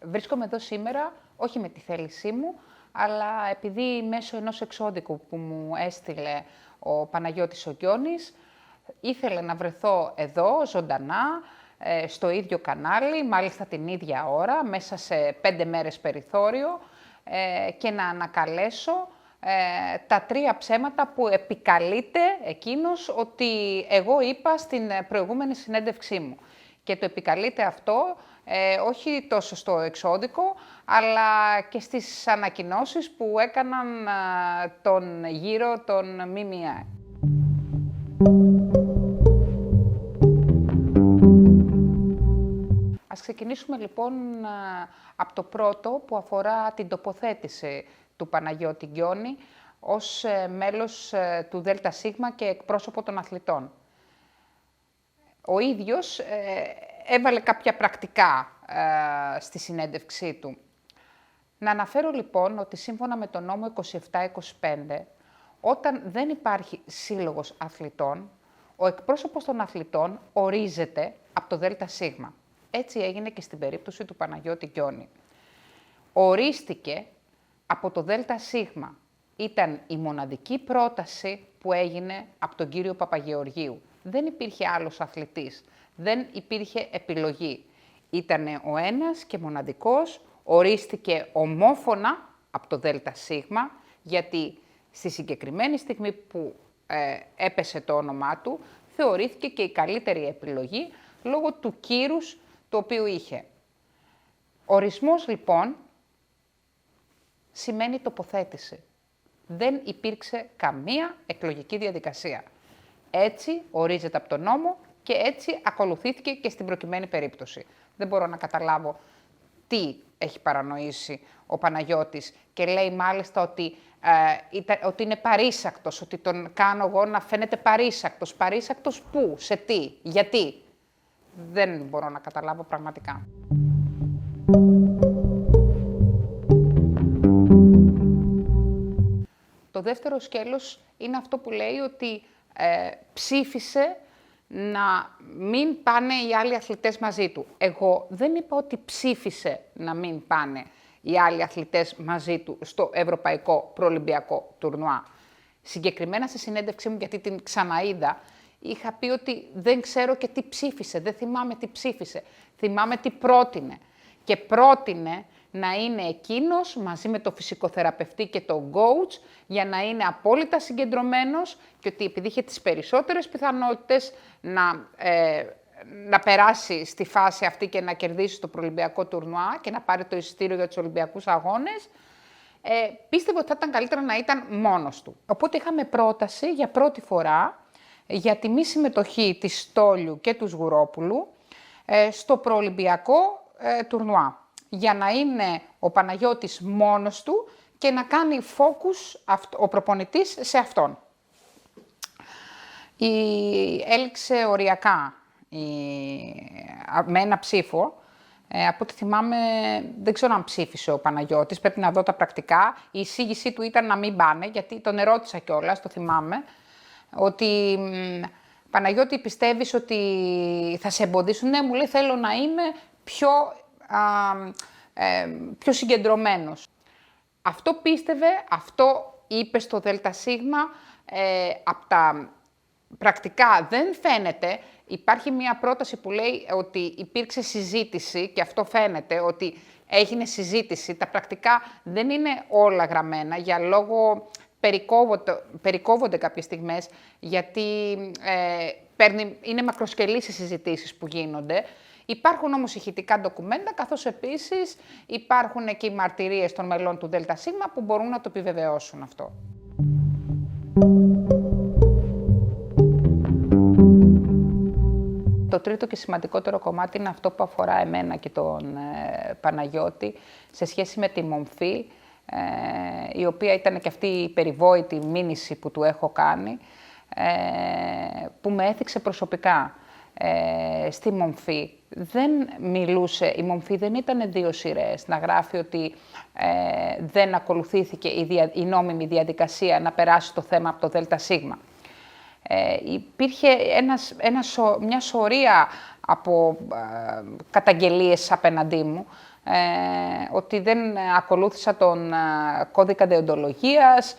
Βρίσκομαι εδώ σήμερα, όχι με τη θέλησή μου, αλλά επειδή μέσω ενός εξώδικου που μου έστειλε ο Παναγιώτης ο Γκιόνης, ήθελε να βρεθώ εδώ, ζωντανά, στο ίδιο κανάλι, μάλιστα την ίδια ώρα, μέσα σε 5 μέρες περιθώριο, και να ανακαλέσω τα 3 ψέματα που επικαλείται εκείνος ότι εγώ είπα στην προηγούμενη συνέντευξή μου. Και το επικαλείται αυτό όχι τόσο στο εξώδικο, αλλά και στις ανακοινώσεις που έκαναν τον γύρο των ΜΜΕ. Ας ξεκινήσουμε λοιπόν από το πρώτο που αφορά την τοποθέτηση του Παναγιώτη Γκιόνη ως μέλος του ΔΣ και εκπρόσωπο των αθλητών. Ο ίδιος έβαλε κάποια πρακτικά στη συνέντευξή του. Να αναφέρω λοιπόν ότι σύμφωνα με τον νόμο 2725, όταν δεν υπάρχει σύλλογος αθλητών, ο εκπρόσωπος των αθλητών ορίζεται από το ΔΣ. Έτσι έγινε και στην περίπτωση του Παναγιώτη Γκιόνη. Ορίστηκε από το ΔΣ. Ήταν η μοναδική πρόταση που έγινε από τον κύριο Παπαγεωργίου. Δεν υπήρχε άλλος αθλητής, δεν υπήρχε επιλογή. Ήτανε ο ένας και μοναδικός, ορίστηκε ομόφωνα από το ΔΣ, γιατί στη συγκεκριμένη στιγμή που έπεσε το όνομά του, θεωρήθηκε και η καλύτερη επιλογή λόγω του κύρους το οποίο είχε. Ορισμός λοιπόν σημαίνει τοποθέτηση. Δεν υπήρξε καμία εκλογική διαδικασία. Έτσι ορίζεται από τον νόμο και έτσι ακολουθήθηκε και στην προκειμένη περίπτωση. Δεν μπορώ να καταλάβω τι έχει παρανοήσει ο Παναγιώτης και λέει μάλιστα ότι είναι παρήσακτος, ότι τον κάνω εγώ να φαίνεται παρήσακτος. Παρήσακτος πού, σε τι, γιατί. Δεν μπορώ να καταλάβω πραγματικά. Το δεύτερο σκέλος είναι αυτό που λέει ότι ψήφισε να μην πάνε οι άλλοι αθλητές μαζί του. Εγώ δεν είπα ότι ψήφισε να μην πάνε οι άλλοι αθλητές μαζί του στο Ευρωπαϊκό Προολυμπιακό Τουρνουά. Συγκεκριμένα στη συνέντευξή μου, γιατί την ξαναείδα, είχα πει ότι δεν ξέρω και τι ψήφισε, δεν θυμάμαι τι ψήφισε. Θυμάμαι τι πρότεινε. Και πρότεινε να είναι εκείνος μαζί με το φυσικοθεραπευτή και τον coach για να είναι απόλυτα συγκεντρωμένος και ότι επειδή είχε τις περισσότερες πιθανότητες να περάσει στη φάση αυτή και να κερδίσει το προολυμπιακό τουρνουά και να πάρει το εισιτήριο για τους Ολυμπιακούς Αγώνες, πίστευε ότι θα ήταν καλύτερα να ήταν μόνος του. Οπότε είχαμε πρόταση για πρώτη φορά για τη μη συμμετοχή της Στόλιου και του Σγουρόπουλου στο προολυμπιακό τουρνουά, για να είναι ο Παναγιώτης μόνος του και να κάνει focus ο προπονητής σε αυτόν. Έληξε οριακά με ένα ψήφο. Από ό,τι θυμάμαι, δεν ξέρω αν ψήφισε ο Παναγιώτης, πρέπει να δω τα πρακτικά. Η εισήγησή του ήταν να μην πάνε, γιατί τον ερώτησα κιόλας, το θυμάμαι, ότι Παναγιώτη, πιστεύεις ότι θα σε εμποδίσουν? Ναι, μου λέει, θέλω να είμαι πιο συγκεντρωμένος. Αυτό πίστευε, αυτό είπε στο ΔΣ, από τα πρακτικά δεν φαίνεται. Υπάρχει μια πρόταση που λέει ότι υπήρξε συζήτηση και αυτό φαίνεται ότι έγινε συζήτηση. Τα πρακτικά δεν είναι όλα γραμμένα για λόγο περικόβονται κάποιες στιγμές γιατί είναι μακροσκελείς οι συζητήσεις που γίνονται. Υπάρχουν όμως ηχητικά ντοκουμέντα, καθώς επίσης υπάρχουν και οι μαρτυρίες των μελών του ΔΣ που μπορούν να το επιβεβαιώσουν αυτό. Το τρίτο και σημαντικότερο κομμάτι είναι αυτό που αφορά εμένα και τον Παναγιώτη σε σχέση με τη μομφή, η οποία ήταν και αυτή η περιβόητη μήνυση που του έχω κάνει, που με έθιξε προσωπικά. Στη μομφή δεν μιλούσε, η μομφή δεν ήταν 2 σειρές, να γράφει ότι δεν ακολουθήθηκε η νόμιμη διαδικασία να περάσει το θέμα από το ΔΣ. Υπήρχε μια σωρία από καταγγελίες απέναντί μου, ότι δεν ακολούθησα τον κώδικα δεοντολογίας,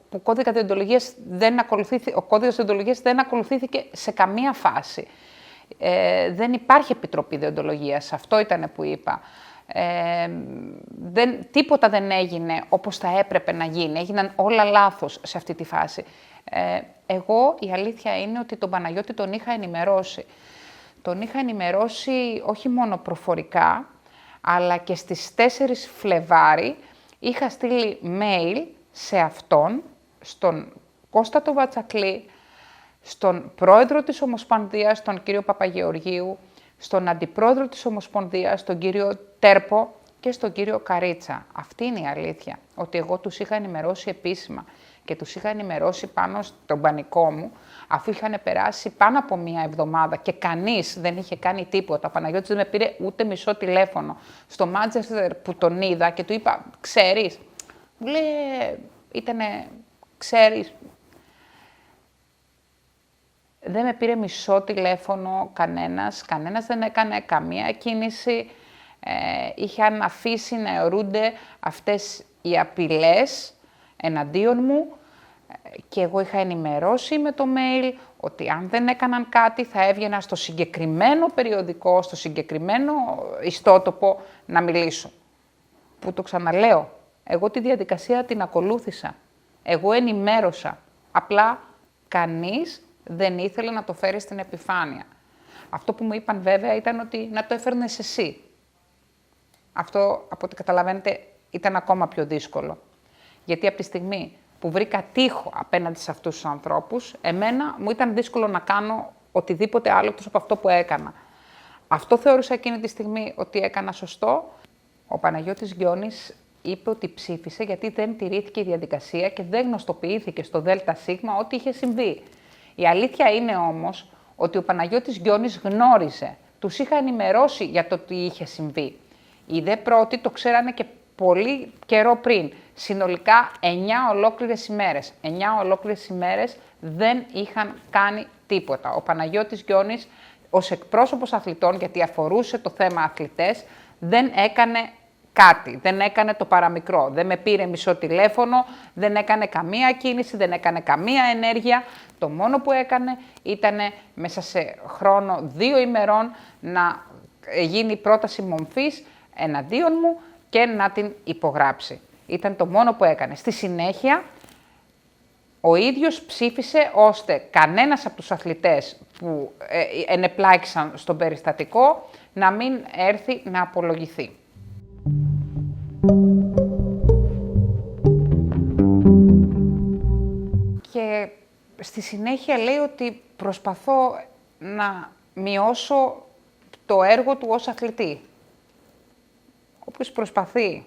ο κώδικας δεοντολογίας δεν ακολουθήθηκε σε καμία φάση. Δεν υπάρχει επιτροπή δεοντολογίας, αυτό ήταν που είπα. Τίποτα δεν έγινε όπως θα έπρεπε να γίνει, έγιναν όλα λάθος σε αυτή τη φάση. Εγώ η αλήθεια είναι ότι τον Παναγιώτη τον είχα ενημερώσει. Τον είχα ενημερώσει όχι μόνο προφορικά, αλλά και στις 4 Φλεβάρι είχα στείλει mail σε αυτόν, στον Κώστα τον Βατσακλή, στον πρόεδρο της Ομοσπονδίας, τον κύριο Παπαγεωργίου, στον αντιπρόεδρο της Ομοσπονδίας, τον κύριο Τέρπο και στον κύριο Καρίτσα. Αυτή είναι η αλήθεια, ότι εγώ τους είχα ενημερώσει επίσημα και τους είχα ενημερώσει πάνω στον πανικό μου, αφού είχαν περάσει πάνω από 1 εβδομάδα και κανείς δεν είχε κάνει τίποτα. Ο Παναγιώτης δεν με πήρε ούτε μισό τηλέφωνο. Στο Μάντσεστερ που τον είδα και του είπα, ξέρεις, μου λέει, ξέρεις, δεν με πήρε μισό τηλέφωνο κανένας δεν έκανε καμία κίνηση. Είχαν αφήσει να αιωρούνται αυτές οι απειλές εναντίον μου και εγώ είχα ενημερώσει με το mail ότι αν δεν έκαναν κάτι θα έβγαινα στο συγκεκριμένο περιοδικό, στο συγκεκριμένο ιστότοπο να μιλήσω. Που το ξαναλέω, εγώ τη διαδικασία την ακολούθησα. Εγώ ενημέρωσα. Απλά κανείς δεν ήθελε να το φέρει στην επιφάνεια. Αυτό που μου είπαν βέβαια ήταν ότι να το έφερνες εσύ. Αυτό, από ό,τι καταλαβαίνετε, ήταν ακόμα πιο δύσκολο. Γιατί από τη στιγμή που βρήκα τείχο απέναντι σε αυτούς τους ανθρώπους, εμένα μου ήταν δύσκολο να κάνω οτιδήποτε άλλο εκτός από αυτό που έκανα. Αυτό θεώρησα εκείνη τη στιγμή ότι έκανα σωστό. Ο Παναγιώτης Γκιόνης είπε ότι ψήφισε γιατί δεν τηρήθηκε η διαδικασία και δεν γνωστοποιήθηκε στο ΔΣ ό,τι είχε συμβεί. Η αλήθεια είναι όμως ότι ο Παναγιώτης Γκιόνης γνώριζε. Τους είχα ενημερώσει για το τι είχε συμβεί. Οι δε πρώτοι το ξέρανε και πολύ καιρό πριν. Συνολικά 9 ολόκληρες ημέρες. 9 ολόκληρες ημέρες δεν είχαν κάνει τίποτα. Ο Παναγιώτης Γκιόνης ως εκπρόσωπος αθλητών, γιατί αφορούσε το θέμα αθλητές, δεν έκανε κάτι, δεν έκανε το παραμικρό, δεν με πήρε μισό τηλέφωνο, δεν έκανε καμία κίνηση, δεν έκανε καμία ενέργεια. Το μόνο που έκανε ήταν μέσα σε χρόνο 2 ημερών να γίνει πρόταση μομφής εναντίον μου και να την υπογράψει. Ήταν το μόνο που έκανε. Στη συνέχεια, ο ίδιος ψήφισε ώστε κανένας από τους αθλητές που ενεπλάκησαν στον περιστατικό να μην έρθει να απολογηθεί. Και στη συνέχεια λέει ότι προσπαθώ να μειώσω το έργο του ως αθλητή. Όποιος προσπαθεί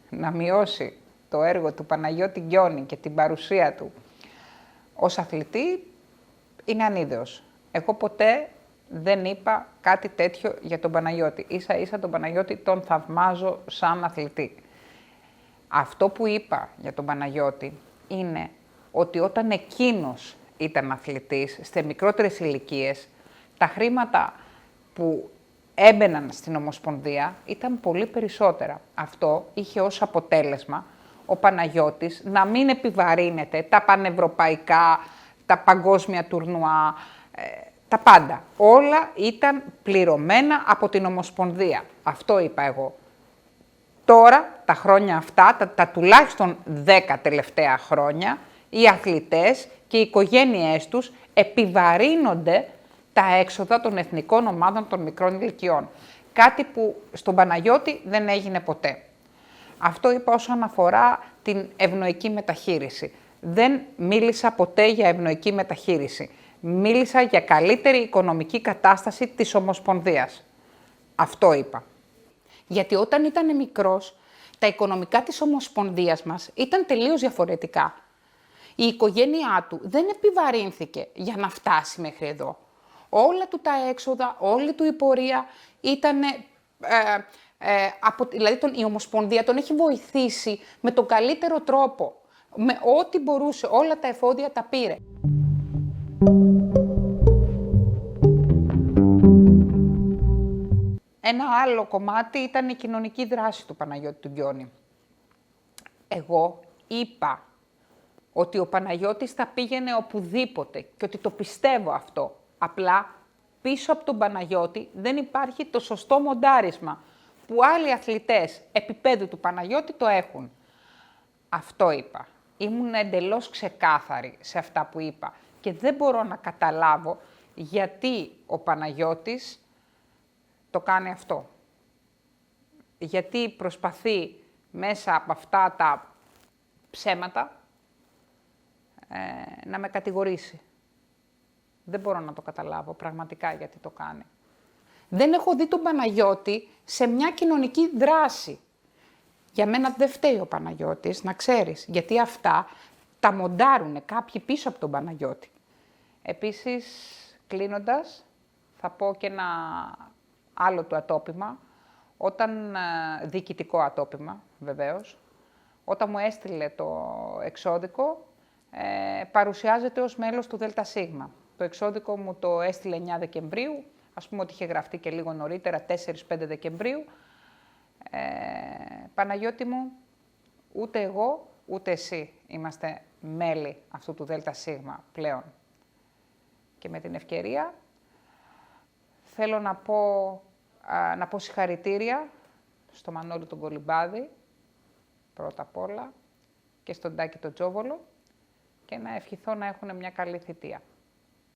να μειώσει το έργο του Παναγιώτη Γκιόνη και την παρουσία του ως αθλητή είναι ανίδεος. Εγώ ποτέ δεν είπα κάτι τέτοιο για τον Παναγιώτη. Ίσα-ίσα τον Παναγιώτη τον θαυμάζω σαν αθλητή. Αυτό που είπα για τον Παναγιώτη είναι ότι όταν εκείνος ήταν αθλητής, σε μικρότερες ηλικίες, τα χρήματα που έμπαιναν στην Ομοσπονδία ήταν πολύ περισσότερα. Αυτό είχε ως αποτέλεσμα ο Παναγιώτης να μην επιβαρύνεται τα πανευρωπαϊκά, τα παγκόσμια τουρνουά, τα πάντα. Όλα ήταν πληρωμένα από την Ομοσπονδία. Αυτό είπα εγώ. Τώρα, τα χρόνια αυτά, τα τουλάχιστον 10 τελευταία χρόνια, οι αθλητές και οι οικογένειές τους επιβαρύνονται τα έξοδα των εθνικών ομάδων των μικρών ηλικιών. Κάτι που στον Παναγιώτη δεν έγινε ποτέ. Αυτό είπα όσον αφορά την ευνοϊκή μεταχείριση. Δεν μίλησα ποτέ για ευνοϊκή μεταχείριση. Μίλησα για καλύτερη οικονομική κατάσταση της Ομοσπονδίας. Αυτό είπα. Γιατί όταν ήταν μικρός, τα οικονομικά της Ομοσπονδίας μας ήταν τελείως διαφορετικά. Η οικογένειά του δεν επιβαρύνθηκε για να φτάσει μέχρι εδώ. Όλα του τα έξοδα, όλη του η πορεία ήταν... δηλαδή η Ομοσπονδία τον έχει βοηθήσει με τον καλύτερο τρόπο. Με ό,τι μπορούσε, όλα τα εφόδια τα πήρε. Ένα άλλο κομμάτι ήταν η κοινωνική δράση του Παναγιώτη του Γκιόνη. Εγώ είπα ότι ο Παναγιώτης θα πήγαινε οπουδήποτε και ότι το πιστεύω αυτό. Απλά πίσω από τον Παναγιώτη δεν υπάρχει το σωστό μοντάρισμα που άλλοι αθλητές επίπεδου του Παναγιώτη το έχουν. Αυτό είπα. Ήμουν εντελώς ξεκάθαρη σε αυτά που είπα και δεν μπορώ να καταλάβω γιατί ο Παναγιώτης το κάνει αυτό. Γιατί προσπαθεί μέσα από αυτά τα ψέματα να με κατηγορήσει. Δεν μπορώ να το καταλάβω πραγματικά γιατί το κάνει. Δεν έχω δει τον Παναγιώτη σε μια κοινωνική δράση. Για μένα δεν φταίει ο Παναγιώτης, να ξέρεις, γιατί αυτά τα μοντάρουνε κάποιοι πίσω από τον Παναγιώτη. Επίσης, κλείνοντας, θα πω και ένα άλλο του ατόπιμα, διοικητικό ατόπιμα βεβαίως, όταν μου έστειλε το εξώδικο, παρουσιάζεται ως μέλος του ΔΣ. Το εξώδικο μου το έστειλε 9 Δεκεμβρίου, ας πούμε ότι είχε γραφτεί και λίγο νωρίτερα, 4-5 Δεκεμβρίου. Παναγιώτη μου, ούτε εγώ, ούτε εσύ είμαστε μέλη αυτού του ΔΣ πλέον. Και με την ευκαιρία θέλω να πω συγχαρητήρια στο Μανώλη τον Κολυμπάδη, πρώτα απ' όλα, και στον Τάκη τον Τζόβολο, και να ευχηθώ να έχουν μια καλή θητεία.